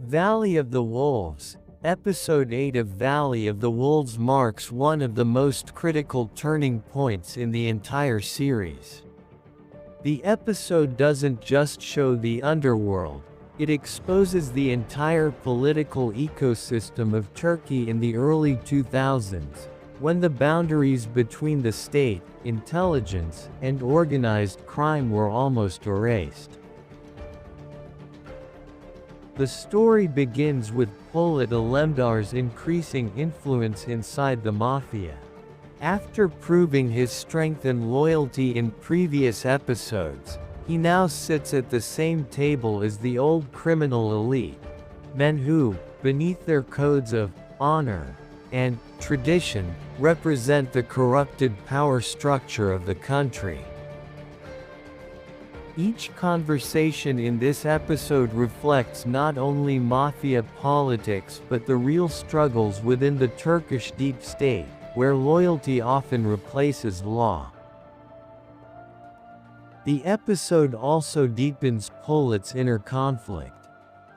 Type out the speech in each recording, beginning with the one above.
Valley of the Wolves. Episode 8 of Valley of the Wolves marks one of the most critical turning points in the entire series. The episode doesn't just show the underworld, it exposes the entire political ecosystem of Turkey in the early 2000s, when the boundaries between the state, intelligence, and organized crime were almost erased. The story begins with Polat Alemdar's increasing influence inside the mafia. After proving his strength and loyalty in previous episodes, he now sits at the same table as the old criminal elite, men who, beneath their codes of honor and tradition, represent the corrupted power structure of the country. Each conversation in this episode reflects not only mafia politics but the real struggles within the Turkish deep state, where loyalty often replaces law. The episode also deepens Polat's inner conflict.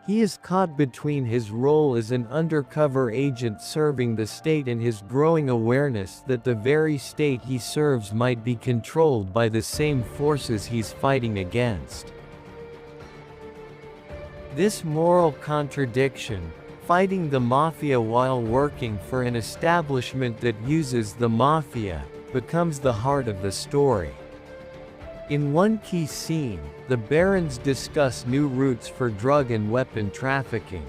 He is caught between his role as an undercover agent serving the state and his growing awareness that the very state he serves might be controlled by the same forces he's fighting against. This moral contradiction, fighting the mafia while working for an establishment that uses the mafia, becomes the heart of the story. In one key scene, the barons discuss new routes for drug and weapon trafficking.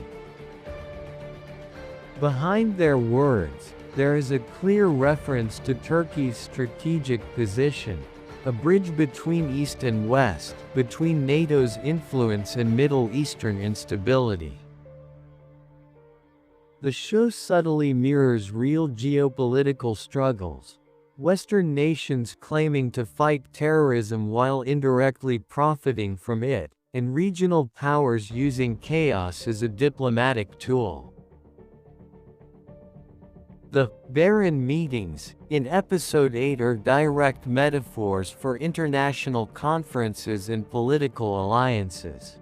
Behind their words, there is a clear reference to Turkey's strategic position, a bridge between East and West, between NATO's influence and Middle Eastern instability. The show subtly mirrors real geopolitical struggles. Western nations claiming to fight terrorism while indirectly profiting from it, and regional powers using chaos as a diplomatic tool. The Baron meetings in Episode 8 are direct metaphors for international conferences and political alliances.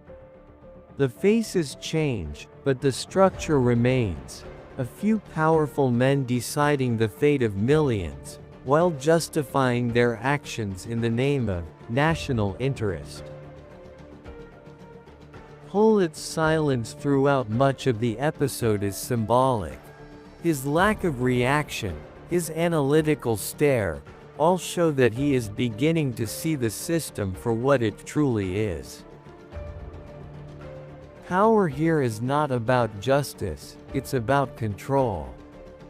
The faces change, but the structure remains. A few powerful men deciding the fate of millions, while justifying their actions in the name of national interest. Polat's silence throughout much of the episode is symbolic. His lack of reaction, his analytical stare, all show that he is beginning to see the system for what it truly is. Power here is not about justice, it's about control.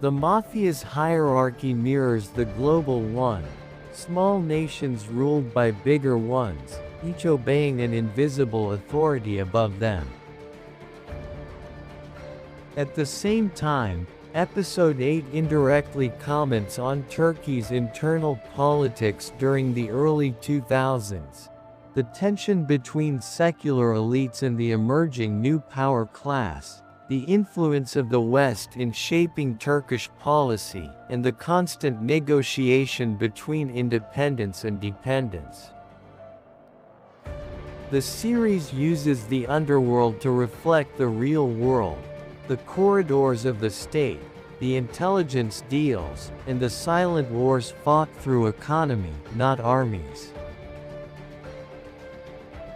The mafia's hierarchy mirrors the global one, small nations ruled by bigger ones, each obeying an invisible authority above them. At the same time, Episode 8 indirectly comments on Turkey's internal politics during the early 2000s. The tension between secular elites and the emerging new power class, the influence of the West in shaping Turkish policy, and the constant negotiation between independence and dependence. The series uses the underworld to reflect the real world, the corridors of the state, the intelligence deals, and the silent wars fought through economy, not armies.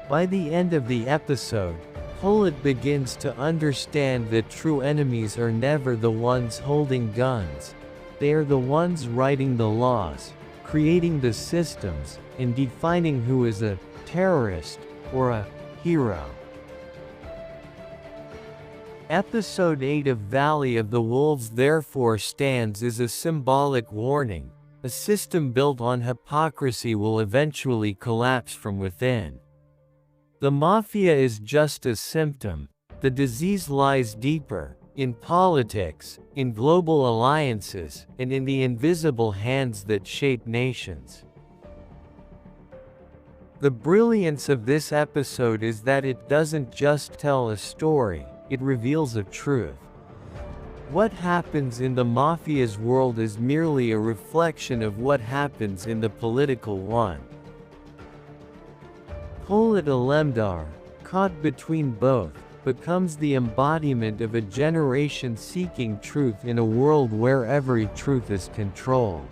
By the end of the episode, Polat begins to understand that true enemies are never the ones holding guns. They are the ones writing the laws, creating the systems, and defining who is a terrorist or a hero. Episode 8 of Valley of the Wolves therefore stands as a symbolic warning. A system built on hypocrisy will eventually collapse from within. The mafia is just a symptom. The disease lies deeper, in politics, in global alliances, and in the invisible hands that shape nations. The brilliance of this episode is that it doesn't just tell a story, it reveals a truth. What happens in the mafia's world is merely a reflection of what happens in the political one. Polat Alemdar, caught between both, becomes the embodiment of a generation seeking truth in a world where every truth is controlled.